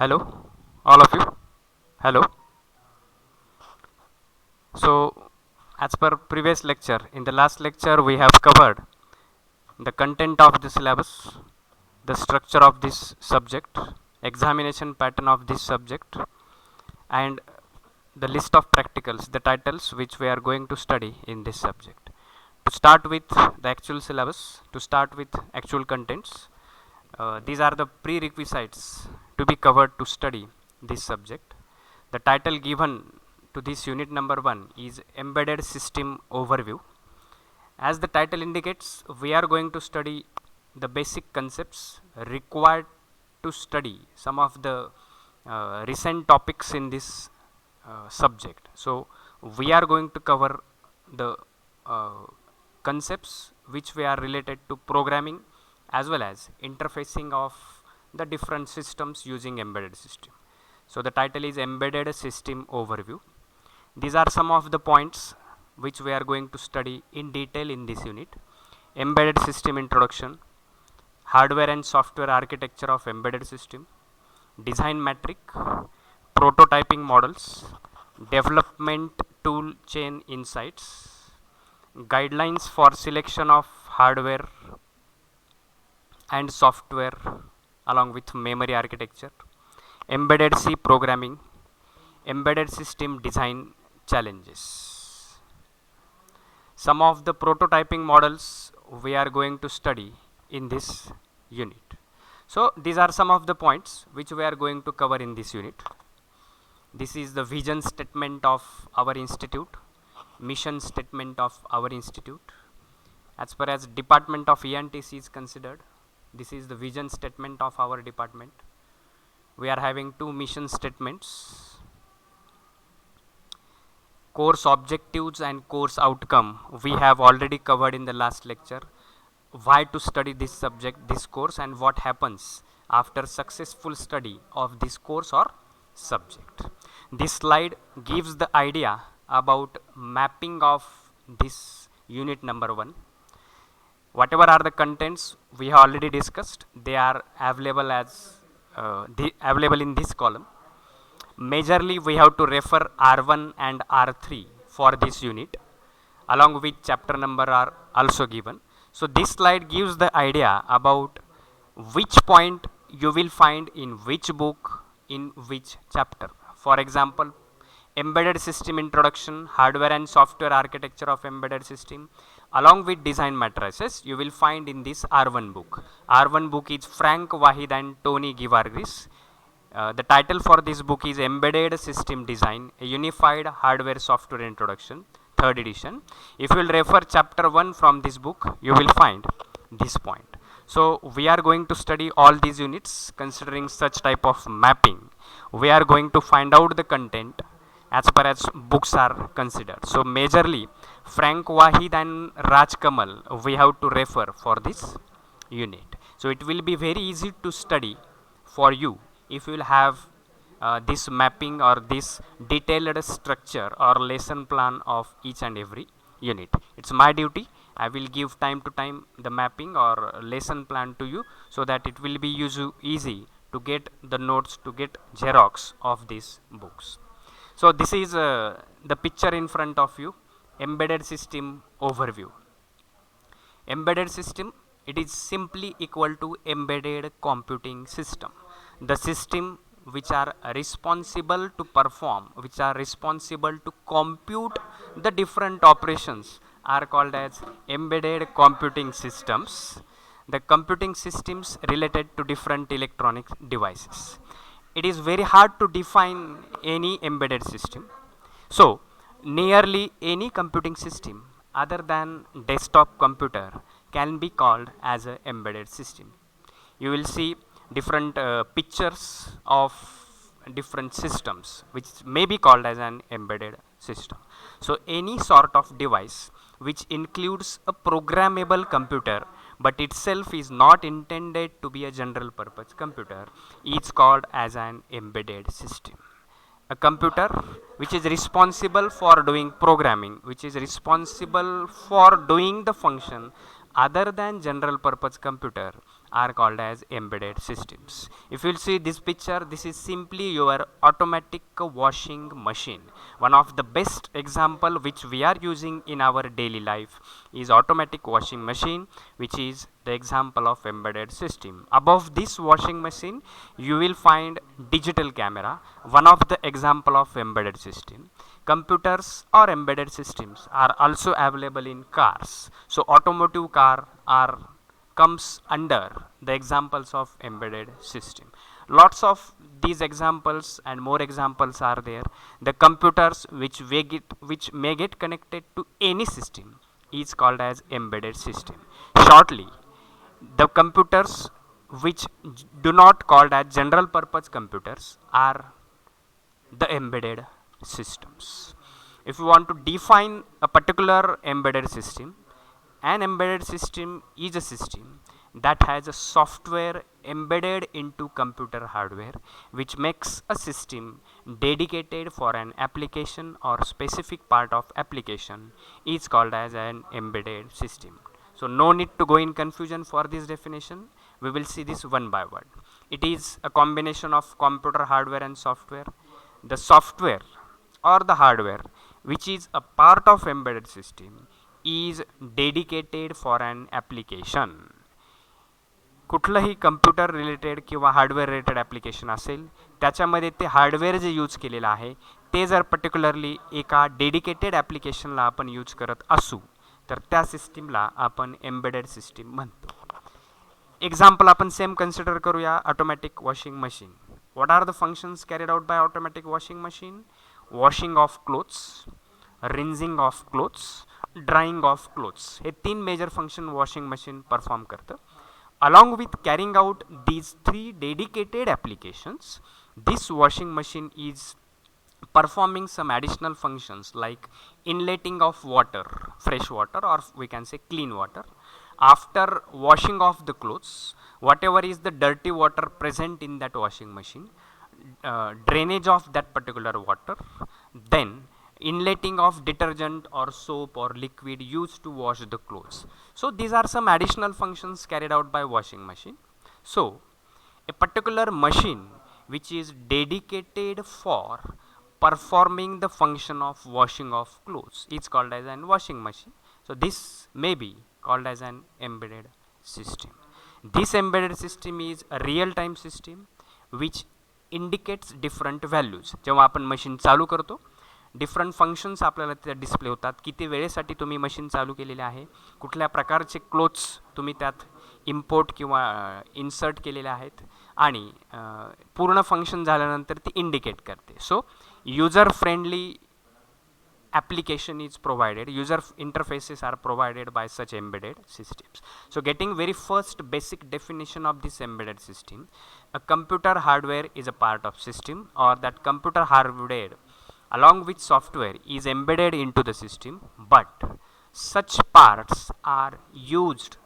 Hello, all of you. Hello. So, as per previous lecture, in the last lecture we have covered the content of the syllabus, the structure of this subject, examination pattern of this subject, and the list of practicals, the titles which we are going to study in this subject. To start with the actual syllabus, to start with actual contents, these are the prerequisites to be covered to study this subject. The title given to this unit number 1 is Embedded System Overview. As the title indicates, we are going to study the basic concepts required to study some of the recent topics in this subject. So, we are going to cover the uh, concepts which we are related to programming as well as interfacing of the different systems using embedded system. So, the title is Embedded System Overview. These are some of the points which we are going to study in detail in this unit. Embedded System Introduction, Hardware and Software Architecture of Embedded System, Design Metric, Prototyping Models, Development Tool Chain Insights, Guidelines for Selection of Hardware and Software along with Memory Architecture, Embedded C Programming, Embedded System Design Challenges. Some of the prototyping models we are going to study in this unit. So, these are some of the points which we are going to cover in this unit. This is the vision statement of our institute, mission statement of our institute. As far as Department of ENTC is considered, this is the vision statement of our department. We are having two mission statements. Course objectives and course outcome we have already covered in the last lecture. Why to study this subject, this course, and what happens after successful study of this course or subject. This slide gives the idea about mapping of this unit number 1. Whatever are the contents we have already discussed, they are available as available in this column. Majorly we have to refer R1 and R3 for this unit, along with chapter number are also given. So, this slide gives the idea about which point you will find in which book, in which chapter. For example, Embedded System Introduction, Hardware and Software Architecture of Embedded System, along with Design Matrices, you will find in this R1 book. R1 book is Frank Wahid and Tony Givargis. The title for this book is Embedded System Design, a Unified Hardware Software Introduction, 3rd edition. If you will refer chapter 1 from this book, you will find this point. So, we are going to study all these units considering such type of mapping. We are going to find out the content as far as books are considered. So, majorly Frank Wahid and Raj Kamal we have to refer for this unit. So, it will be very easy to study for you if you will have this mapping or this detailed structure or lesson plan of each and every unit. It's my duty. I will give time to time the mapping or lesson plan to you so that it will be easy to get the notes, to get xerox of these books. So, this is the picture in front of you, embedded system overview. Embedded system, it is simply equal to embedded computing system. The system which are responsible to perform, which are responsible to compute the different operations are called as embedded computing systems. The computing systems related to different electronic devices. It is very hard to define any embedded system. So, nearly any computing system other than desktop computer can be called as an embedded system. You will see different pictures of different systems which may be called as an embedded system. So, any sort of device which includes a programmable computer but itself is not intended to be a general purpose computer is called as an embedded system. A computer which is responsible for doing programming, which is responsible for doing the function other than general purpose computer are called as embedded systems. If you'll see this picture, this is simply your automatic washing machine. One of the best example which we are using in our daily life is automatic washing machine, which is the example of embedded system. Above this washing machine, you will find digital camera, one of the example of embedded system. Computers or embedded systems are also available in cars. So automotive car are comes under the examples of embedded system. Lots of these examples and more examples are there. The computers which may get connected to any system is called as embedded system. Shortly, the computers which do not called as general purpose computers are the embedded systems. If you want to define a particular embedded system, an embedded system is a system that has a software embedded into computer hardware, which makes a system dedicated for an application or specific part of application is called as an embedded system. So no need to go in confusion for this definition. We will see this one by one. It is a combination of computer hardware and software. The software or the hardware which is a part of embedded system is dedicated for an application. कुठलंही computer related किंवा hardware related application असेल, त्याच्यामध्ये ते hardware जे use केलेलं आहे ते जर particularly एका डेडिकेटेड ॲप्लिकेशनला आपण यूज करत असू तर त्या सिस्टीमला आपण एम्बेडेड सिस्टीम म्हणतो. एक्झाम्पल आपण सेम कन्सिडर करूया, automatic washing machine. What are the functions carried out by automatic washing machine? Washing of clothes, rinsing of clothes, drying of clothes. हे तीन major function washing machine perform करतं. Along with carrying out these three dedicated applications, this washing machine is performing some additional functions like inletting of water, fresh water, or we can say clean water. After washing off the clothes, whatever is the dirty water present in that washing machine, drainage of that particular water, then inletting of detergent or soap or liquid used to wash the clothes. So these are some additional functions carried out by washing machine. So a particular machine which is dedicated for performing the function of washing of clothes is called as an washing machine. So this may be called as an embedded system. This embedded system is a real-time system which indicates different values. जेव्हा आपण machine चालू करतो, different functions आपल्याला त्यात display होतात. किती वेळेसाठी तुम्ही मशीन चालू केलेले आहे, कुठल्या प्रकारचे क्लोथ्स तुम्ही त्यात इम्पोर्ट किंवा इन्सर्ट केलेले आहेत आणि पूर्ण फंक्शन झाल्यानंतर ती इंडिकेट करते. सो user friendly application is provided, user interfaces are provided by such embedded systems. So getting very first basic definition of this embedded system, a computer hardware is a part of system, or that computer hardware along with software is embedded into the system, but such parts are used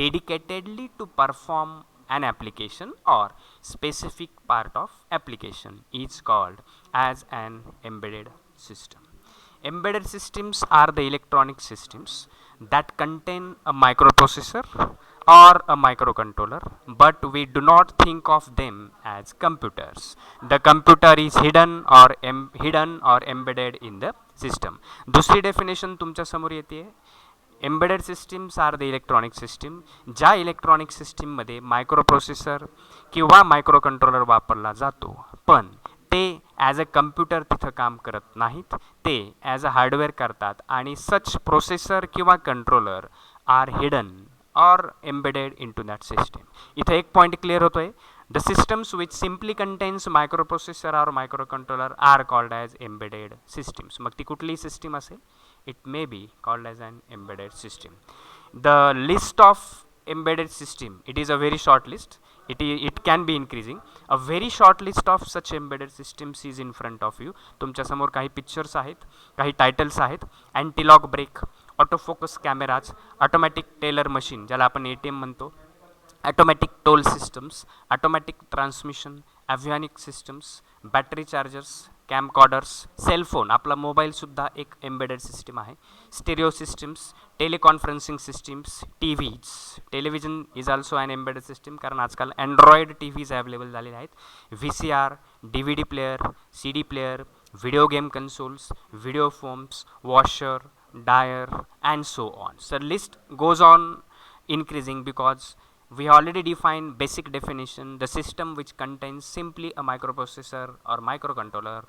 dedicatedly to perform an application or specific part of application is called as an embedded system. Embedded systems are the electronic systems that contain a microprocessor or a microcontroller, but we do not think of them as computers. The computer is hidden or embedded in the system. दूसरी definition तुमच्या समोर येते. Embedded systems are the electronic system, ज्या electronic सिस्टीममध्ये microprocessor किंवा microcontroller वापरला जातो, पण ते ॲज अ कम्प्युटर तिथं काम करत नाहीत, ते ॲज अ हार्डवेअर करतात आणि सच प्रोसेसर किंवा controller are hidden or embedded into that system. इथं एक पॉईंट क्लिअर होतो आहे. The systems which simply contains microprocessor or microcontroller are called as embedded systems. मग ती कुठलीही सिस्टीम असेल, it may be called as an embedded system. The list of embedded system, it is a very short list. It can be increasing. A very short list of such embedded systems is in front of you. तुमच्या समोर काही pictures आहेत, काही titles आहेत. Antilock brake, autofocus cameras, automatic teller machine ज्याला आपण ATM म्हणतो, automatic toll systems, automatic transmission, avionic systems, battery chargers, camcorders, cellphone, आपला मोबाईलसुद्धा एक एम्बेडेड सिस्टीम आहे, stereo systems, teleconferencing systems, TVs, television is also an embedded system कारण आजकाल Android TVs available झालेले आहेत, V C R, D V D player, C D player, video game consoles, video phones, washer, dryer, and so on. So list goes on increasing because we already defined basic definition. The system which contains simply a microprocessor or microcontroller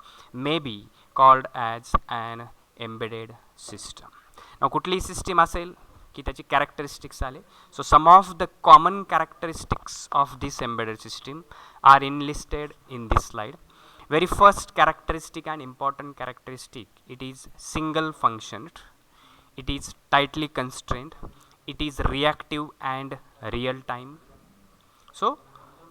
may be called as an embedded system. Now कुठली system असेल की त्याची characteristics आले. So some of the common characteristics of this embedded system are enlisted in this slide. Very first characteristic and important characteristic, it is single functioned, it is tightly constrained, it is reactive and real time. So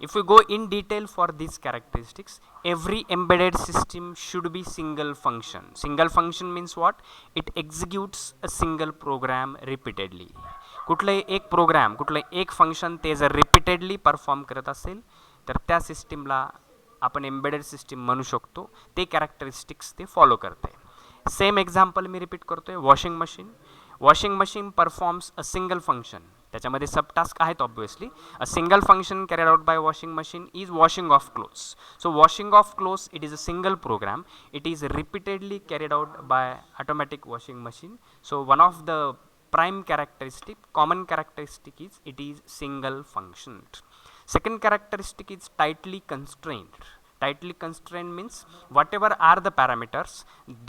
if we go in detail for these characteristics, every embedded system should be single function. Single function means what? It executes a single program repeatedly. कुठलाही एक programme, कुठलाही एक function ते जर repeatedly perform करत असेल तर त्या सिस्टीमला आपण एम्बेडेड सिस्टीम म्हणू शकतो. ते कॅरेक्टरिस्टिक्स ते फॉलो करते. सेम एक्झाम्पल मी रिपीट करतोय. Washing machine, washing machine performs a single function. त्याच्यामध्ये सब टास्क आहेत obviously. A single function carried out by washing machine is washing of clothes. So washing of clothes it is a single program. It is repeatedly carried out by automatic washing machine. So one of the prime characteristic, common characteristic is it is single functioned. Second characteristic is tightly constrained. Tightly constrained means whatever are the parameters,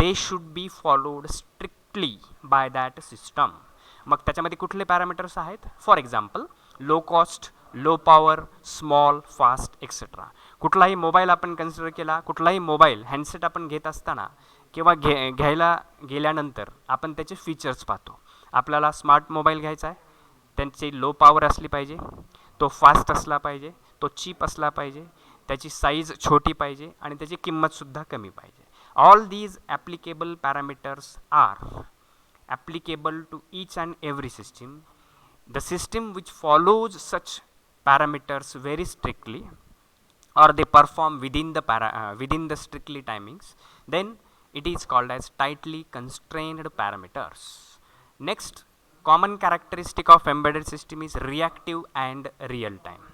they should be followed strictly by that system. मग त्याच्यामध्ये कुठले parameters आहेत? For example low cost, low power, small, fast etcetera. कुठलाही mobile आपण consider केला, कुठलाही mobile handset आपण घेत असताना किंवा घ्यायला गेल्यानंतर आपण त्याचे फीचर्स पाहतो. आपल्याला स्मार्ट मोबाईल घ्यायचा आहे, त्यांची लो पॉवर असली पाहिजे, तो फास्ट असला पाहिजे, तो चीप असला पाहिजे, त्याची साईज छोटी पाहिजे आणि त्याची किंमतसुद्धा कमी पाहिजे. All these applicable parameters are applicable to each and every system. The system which follows such parameters very strictly or they perform within the strictly timings, then it is called as tightly constrained parameters. Next common characteristic of embedded system is reactive and real time.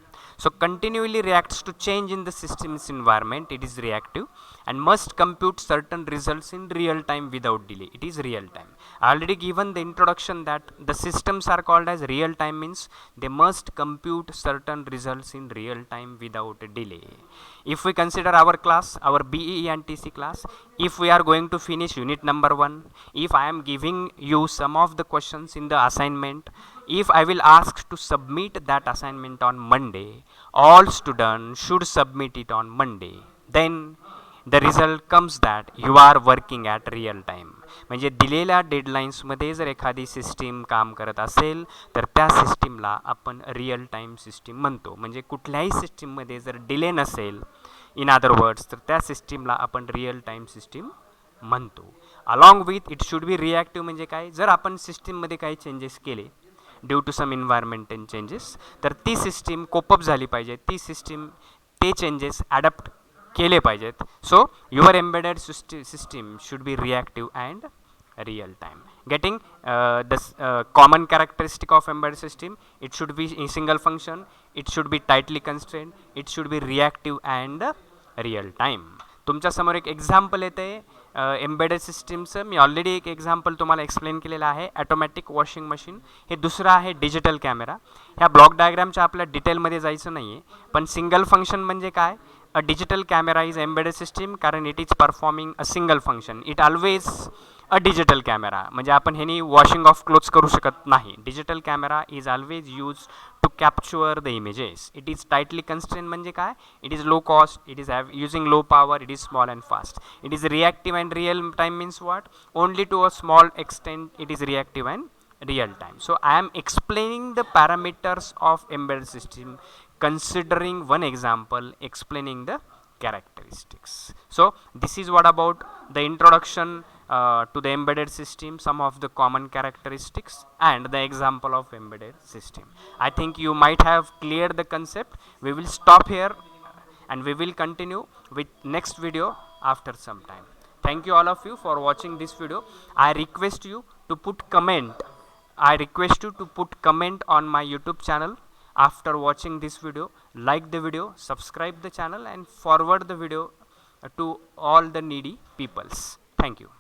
So continually reacts to change in the system's environment. It is reactive and must compute certain results in real time without delay. It is real time. I already given the introduction that the systems are called as real time means they must compute certain results in real time without delay. If we consider our class, our BE and TC class, if we are going to finish unit number 1, if I am giving you some of the questions in the assignment, if I will ask to submit that assignment on Monday, all students should submit it on Monday. Then the result comes that you are working at real time. म्हणजे दिलेल्या डेडलाईन्समध्ये जर एखादी system काम करत असेल तर त्या सिस्टीमला आपण रिअल टाईम सिस्टीम म्हणतो. म्हणजे कुठल्याही सिस्टीममध्ये जर डिले नसेल, इन अदर वर्ड्स, तर त्या सिस्टीमला आपण रिअल टाईम सिस्टीम म्हणतो. Along with it should be reactive. म्हणजे काय? जर आपण सिस्टीममध्ये काही चेंजेस केले due to some environmental changes, तर ती सिस्टीम कोपअप झाली पाहिजे, ती सिस्टीम ते चेंजेस ॲडॅप्ट केले पाहिजेत. So your embedded system should be reactive and real time. Getting the common characteristic of embedded system, it should be in single function, it should be tightly constrained, it should be reactive and real time. तुमच्यासमोर एक example येते embedded सिस्टीमचं. मी already एक example तुम्हाला explain केलेलं आहे, automatic washing machine. हे दुसरं आहे डिजिटल कॅमेरा. ह्या ब्लॉक डायग्रामच्या आपल्या डिटेलमध्ये जायचं नाही आहे, पण सिंगल फंक्शन म्हणजे काय? A digital camera is embedded system कारण it is performing a single function. It always a digital camera. म्हणजे आपण ह्यानी वॉशिंग ऑफ क्लोथ्स करू शकत नाही. Digital camera is always use to capture the images. It is tightly constrain. म्हणजे काय? It is low cost, it is using low power, it is small and fast. It is reactive and real time means what? Only to a small extent it is reactive and real time. So I am explaining the parameters of embedded system, considering one example, explaining the characteristics. So this is what about the introduction to the embedded system, some of the common characteristics and the example of embedded system. I think you might have cleared the concept. We will stop here and we will continue with next video. after some time. Thank you all of you for watching this video. I request you to put comment. I request you to put comment on my YouTube channel after watching this video. Like the video, subscribe the channel and forward the video to all the needy peoples. Thank you.